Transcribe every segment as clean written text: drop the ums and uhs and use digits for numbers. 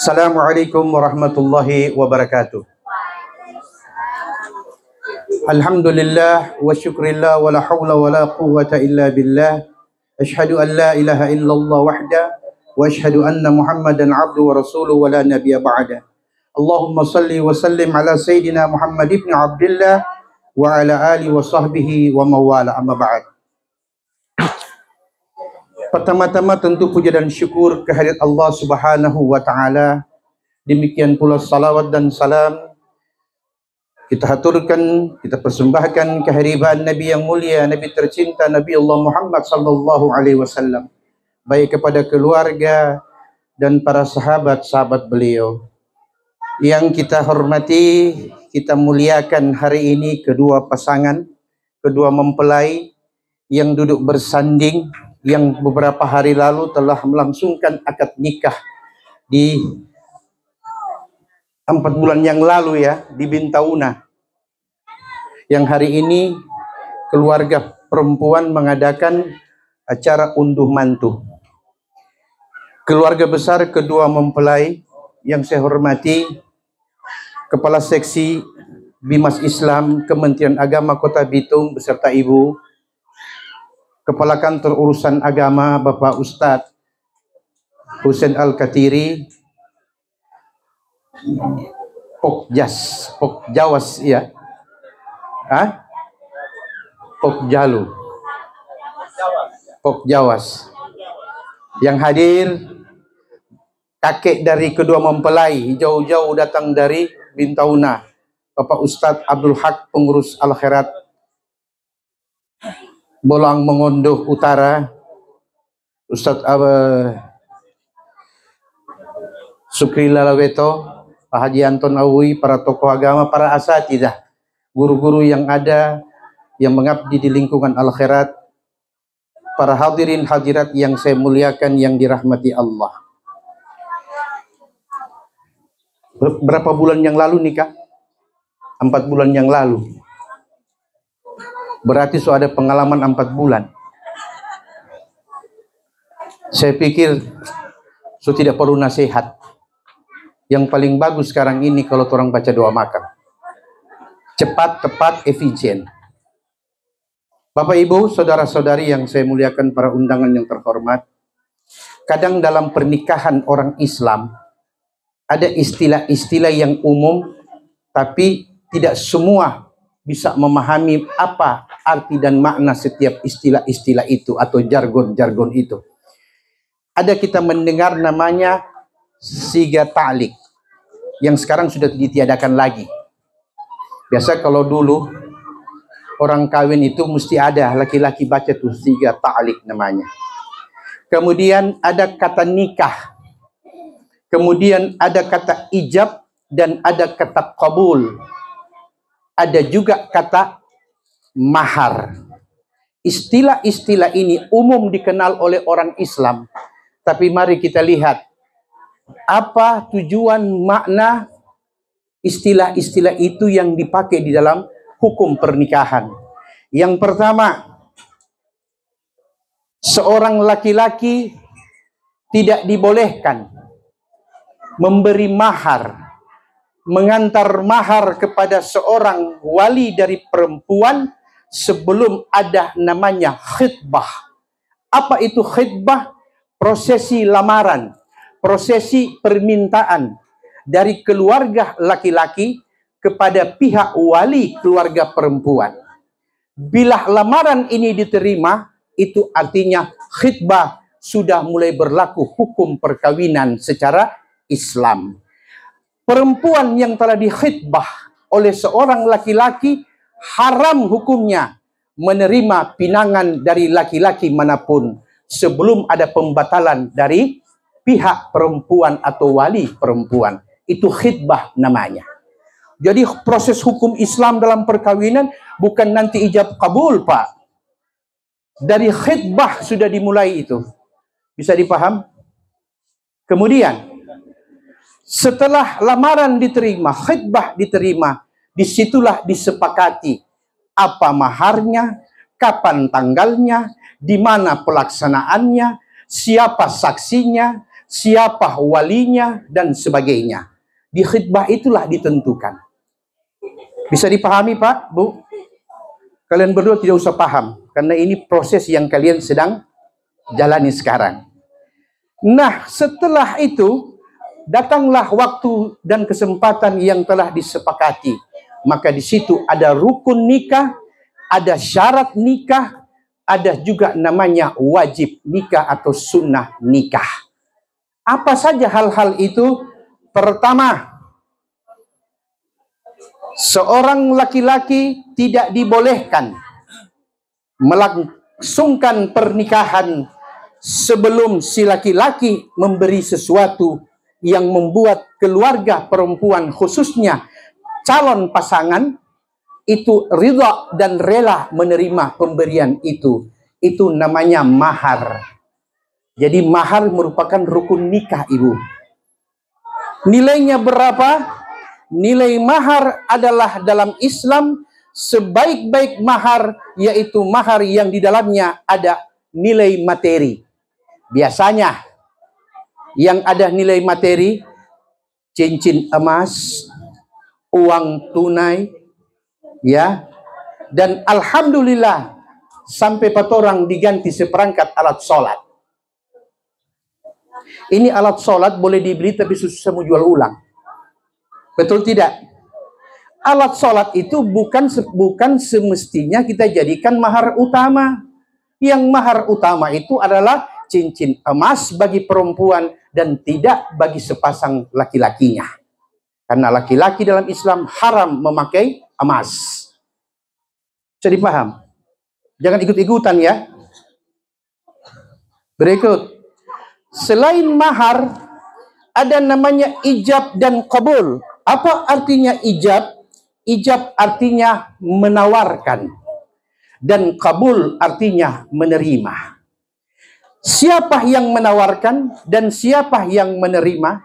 Assalamualaikum warahmatullahi wabarakatuh. Alhamdulillah wa syukrillah wa la hawla wa la quwwata illa billah. Ashhadu an la ilaha illallah wahda wa ashhadu anna Muhammadan abdu wa rasuluhu wa la nabiyya ba'da. Allahumma salli wa sallim ala sayyidina Muhammad ibn Abdullah wa ala alihi wa sahbihi wa mawala, amma ba'd. Pertama-tama tentu puja dan syukur kehadirat Allah Subhanahu wa taala. Demikian pula salawat dan salam kita haturkan, kita persembahkan kehadiran Nabi yang mulia, Nabi tercinta, Nabi Allah Muhammad sallallahu alaihi wasallam, baik kepada keluarga dan para sahabat-sahabat beliau. Yang kita hormati, kita muliakan hari ini kedua pasangan, kedua mempelai yang duduk bersanding, yang beberapa hari lalu telah melangsungkan akad nikah di 4 bulan yang lalu ya, di Bintauna. Yang hari ini keluarga perempuan mengadakan acara unduh mantu. Keluarga besar kedua mempelai yang saya hormati, Kepala Seksi Bimas Islam Kementerian Agama Kota Bitung beserta Ibu, Kepala Kantor Urusan Agama Bapak Ustadz Husain Al-Katiri, Pokjawas ya, Pokjawas yang hadir, kakek dari kedua mempelai jauh-jauh datang dari Bintauna, Bapak Ustadz Abdul Haq pengurus Al-Khairat Bolang Mengondoh Utara, Ustadz Sukri Lalaweto, Pak Haji Anton Awi, para tokoh agama, para asatidah, guru-guru yang ada yang mengabdi di lingkungan Al-Khairat, para hadirin hadirat yang saya muliakan yang dirahmati Allah. Berapa bulan yang lalu nikah? 4 bulan yang lalu. Berarti sudah ada pengalaman 4 bulan. Saya pikir tidak perlu nasihat. Yang paling bagus sekarang ini kalau orang baca doa makam. Cepat, tepat, efisien. Bapak Ibu, saudara-saudari yang saya muliakan, para undangan yang terhormat. Kadang dalam pernikahan orang Islam ada istilah-istilah yang umum, tapi tidak semua bisa memahami apa arti dan makna setiap istilah-istilah itu atau jargon-jargon itu. Ada kita mendengar namanya siga ta'liq yang sekarang sudah ditiadakan lagi. Biasa kalau dulu orang kawin itu mesti ada laki-laki baca tuh siga ta'liq namanya. Kemudian ada kata nikah. Kemudian ada kata ijab dan ada kata qabul. Ada juga kata mahar. Istilah-istilah ini umum dikenal oleh orang Islam. Tapi mari kita lihat apa tujuan makna istilah-istilah itu yang dipakai di dalam hukum pernikahan. Yang pertama, seorang laki-laki tidak dibolehkan memberi mahar, mengantar mahar kepada seorang wali dari perempuan sebelum ada namanya khitbah. Apa itu khitbah? Prosesi lamaran, prosesi permintaan dari keluarga laki-laki kepada pihak wali keluarga perempuan. Bila lamaran ini diterima, itu artinya khitbah sudah mulai berlaku hukum perkawinan secara Islam. Perempuan yang telah dikhitbah oleh seorang laki-laki haram hukumnya menerima pinangan dari laki-laki manapun sebelum ada pembatalan dari pihak perempuan atau wali perempuan. Itu khitbah namanya. Jadi proses hukum Islam dalam perkawinan bukan nanti ijab kabul, Pak. Dari khitbah sudah dimulai itu. Bisa dipaham? Kemudian setelah lamaran diterima, khitbah diterima, disitulah disepakati apa maharnya, kapan tanggalnya, di mana pelaksanaannya, siapa saksinya, siapa walinya, dan sebagainya. Di khitbah itulah ditentukan. Bisa dipahami Pak, Bu? Kalian berdua tidak usah paham, karena ini proses yang kalian sedang jalani sekarang. Nah, setelah itu, datanglah waktu dan kesempatan yang telah disepakati. Maka di situ ada rukun nikah, ada syarat nikah, ada juga namanya wajib nikah atau sunnah nikah. Apa saja hal-hal itu? Pertama, seorang laki-laki tidak dibolehkan melangsungkan pernikahan sebelum si laki-laki memberi sesuatu yang membuat keluarga perempuan, khususnya calon pasangan, itu ridha dan rela menerima pemberian itu. Itu namanya mahar. Jadi mahar merupakan rukun nikah, Ibu. Nilainya berapa? Nilai mahar adalah dalam Islam sebaik-baik mahar, yaitu mahar yang di dalamnya ada nilai materi. Biasanya yang ada nilai materi, cincin emas, uang tunai, ya, dan alhamdulillah sampai patorang diganti seperangkat alat sholat. Ini alat sholat boleh dibeli tapi susah mau jual ulang. Betul tidak? Alat sholat itu bukan semestinya kita jadikan mahar utama. Yang mahar utama itu adalah cincin emas bagi perempuan dan tidak bagi sepasang laki-lakinya. Karena laki-laki dalam Islam haram memakai emas. Jadi paham? Jangan ikut-ikutan ya. Berikut. Selain mahar, ada namanya ijab dan qabul. Apa artinya ijab? Ijab artinya menawarkan. Dan qabul artinya menerima. Siapa yang menawarkan dan siapa yang menerima?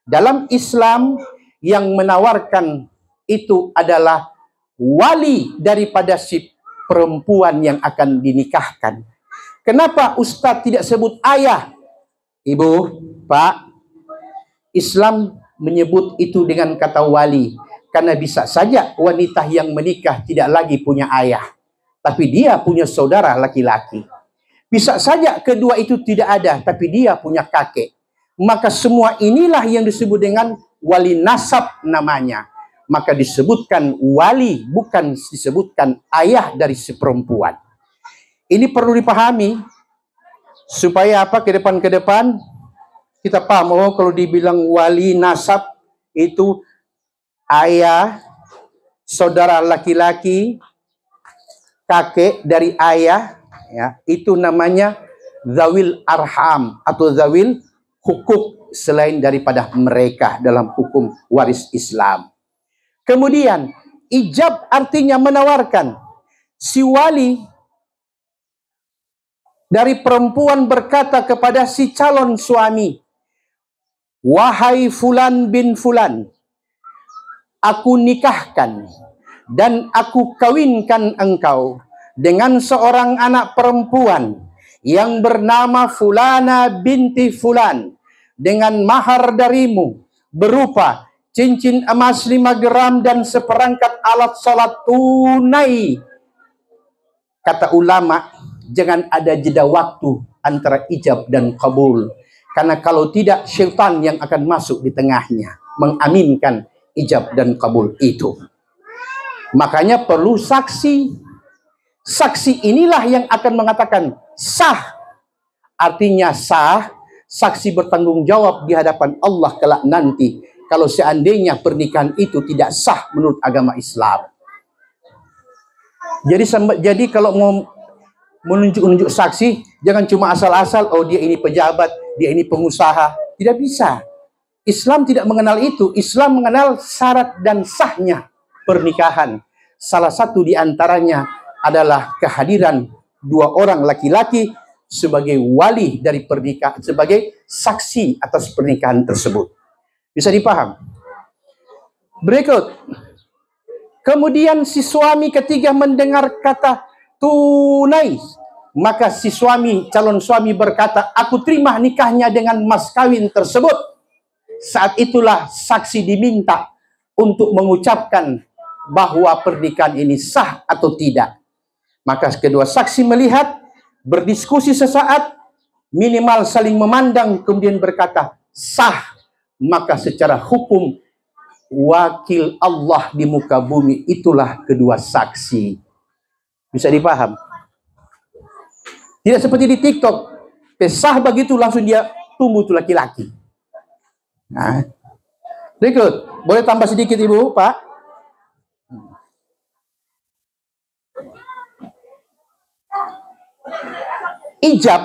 Dalam Islam, yang menawarkan itu adalah wali daripada si perempuan yang akan dinikahkan. Kenapa Ustadz tidak sebut ayah? Ibu, Pak, Islam menyebut itu dengan kata wali. Karena bisa saja wanita yang menikah tidak lagi punya ayah, tapi dia punya saudara laki-laki. Bisa saja kedua itu tidak ada, tapi dia punya kakek. Maka semua inilah yang disebut dengan wali nasab namanya. Maka disebutkan wali, bukan disebutkan ayah dari si perempuan. Ini perlu dipahami supaya apa, ke depan kita paham. Oh, kalau dibilang wali nasab itu ayah, saudara laki-laki, kakek dari ayah, ya, itu namanya zawil arham atau zawil hukuk selain daripada mereka dalam hukum waris Islam. Kemudian ijab artinya menawarkan. Si wali dari perempuan berkata kepada si calon suami, wahai fulan bin fulan, aku nikahkan dan aku kawinkan engkau dengan seorang anak perempuan yang bernama Fulana binti Fulan dengan mahar darimu berupa cincin emas 5 gram dan seperangkat alat sholat tunai. Kata ulama, jangan ada jeda waktu antara ijab dan kabul. Karena kalau tidak, syaitan yang akan masuk di tengahnya mengaminkan ijab dan kabul itu. Makanya perlu saksi. Saksi inilah yang akan mengatakan sah. Artinya sah, saksi bertanggung jawab di hadapan Allah kelak nanti kalau seandainya pernikahan itu tidak sah menurut agama Islam. Jadi kalau mau menunjuk saksi, jangan cuma asal-asal, oh dia ini pejabat, dia ini pengusaha. Tidak bisa. Islam tidak mengenal itu. Islam mengenal syarat dan sahnya pernikahan. Salah satu di antaranya adalah kehadiran 2 orang laki-laki sebagai wali dari pernikahan, sebagai saksi atas pernikahan tersebut. Bisa dipaham? Berikut. Kemudian si suami ketiga mendengar kata tunai. maka si calon suami berkata, aku terima nikahnya dengan mas kawin tersebut. Saat itulah saksi diminta untuk mengucapkan bahwa pernikahan ini sah atau tidak. Maka kedua saksi melihat, berdiskusi sesaat, minimal saling memandang, kemudian berkata sah. Maka secara hukum wakil Allah di muka bumi itulah kedua saksi. Bisa dipaham? Tidak seperti di TikTok, sah begitu langsung dia tumbuh tuh laki-laki. Nah, berikut, boleh tambah sedikit Ibu, Pak? Ijab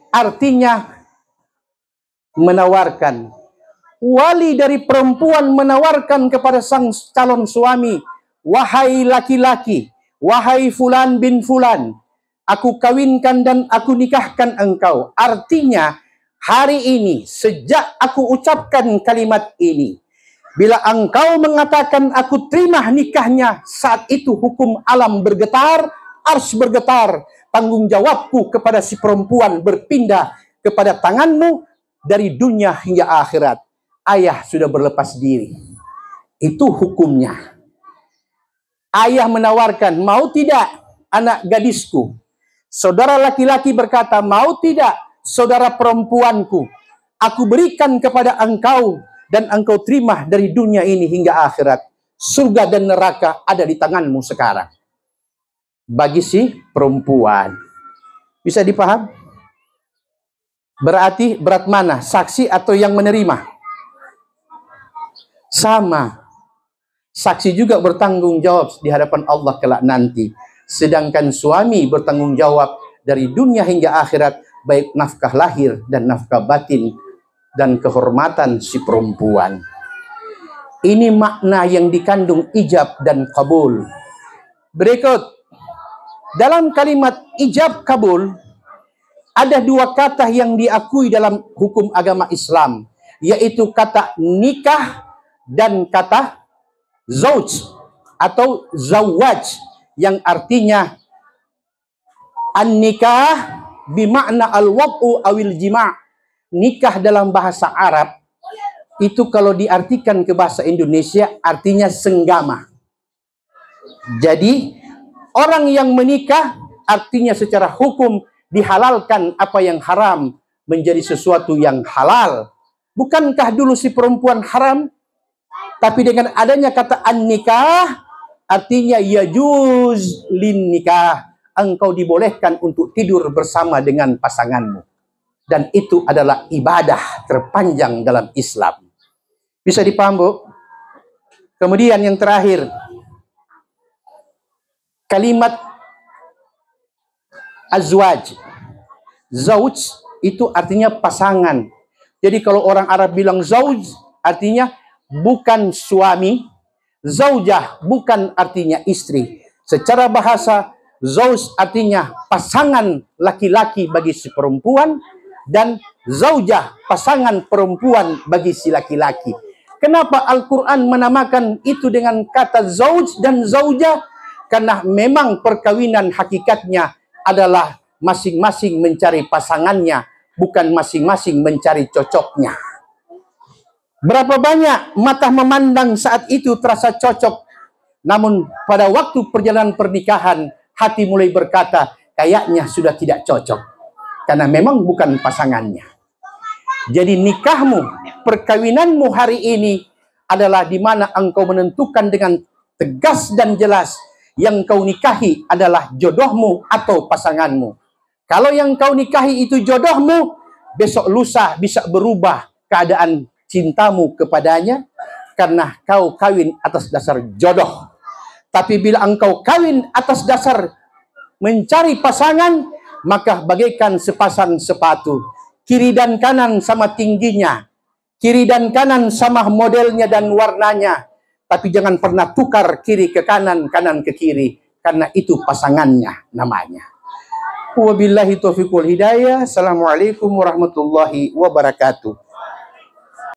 artinya menawarkan. Wali dari perempuan menawarkan kepada sang calon suami, wahai laki-laki, wahai fulan bin fulan, aku kawinkan dan aku nikahkan engkau. Artinya hari ini sejak aku ucapkan kalimat ini, bila engkau mengatakan aku terima nikahnya, saat itu hukum alam bergetar, arsy bergetar, tanggung jawabku kepada si perempuan berpindah kepada tanganmu dari dunia hingga akhirat. Ayah sudah berlepas diri. Itu hukumnya. Ayah menawarkan, mau tidak anak gadisku? Saudara laki-laki berkata, mau tidak saudara perempuanku? Aku berikan kepada engkau dan engkau terima dari dunia ini hingga akhirat. Surga dan neraka ada di tanganmu sekarang. Bagi si perempuan. Bisa dipaham? Berarti berat mana? Saksi atau yang menerima? Sama. Saksi juga bertanggung jawab di hadapan Allah kelak nanti. Sedangkan suami bertanggung jawab dari dunia hingga akhirat, baik nafkah lahir dan nafkah batin dan kehormatan si perempuan. Ini makna yang dikandung ijab dan kabul. Berikut, dalam kalimat ijab kabul ada dua kata yang diakui dalam hukum agama Islam, yaitu kata nikah dan kata zauj atau zawaj, yang artinya an-nikah bimakna al-wad'u awil jima'. Nikah dalam bahasa Arab itu kalau diartikan ke bahasa Indonesia artinya senggama. Jadi orang yang menikah artinya secara hukum dihalalkan apa yang haram menjadi sesuatu yang halal. Bukankah dulu si perempuan haram? Tapi dengan adanya kata an-nikah, artinya yajuz lin nikah. Engkau dibolehkan untuk tidur bersama dengan pasanganmu. Dan itu adalah ibadah terpanjang dalam Islam. Bisa dipaham, Bu? Kemudian yang terakhir, kalimat azwaj. Zauj itu artinya pasangan. Jadi kalau orang Arab bilang zauj, artinya bukan suami. Zaujah bukan artinya istri. Secara bahasa, zauj artinya pasangan laki-laki bagi si perempuan, dan zaujah pasangan perempuan bagi si laki-laki. Kenapa Al-Quran menamakan itu dengan kata zauj dan zaujah? Karena memang perkawinan hakikatnya adalah masing-masing mencari pasangannya, bukan masing-masing mencari cocoknya. Berapa banyak mata memandang saat itu terasa cocok, namun pada waktu perjalanan pernikahan hati mulai berkata kayaknya sudah tidak cocok, karena memang bukan pasangannya. Jadi nikahmu, perkawinanmu hari ini adalah di mana engkau menentukan dengan tegas dan jelas yang kau nikahi adalah jodohmu atau pasanganmu. Kalau yang kau nikahi itu jodohmu, besok lusa bisa berubah keadaan cintamu kepadanya karena kau kawin atas dasar jodoh. Tapi bila engkau kawin atas dasar mencari pasangan, maka bagaikan sepasang sepatu. Kiri dan kanan sama tingginya, kiri dan kanan sama modelnya dan warnanya. Tapi jangan pernah tukar kiri ke kanan, kanan ke kiri, karena itu pasangannya namanya. Wabillahi taufiq wal hidayah. Assalamualaikum warahmatullahi wabarakatuh.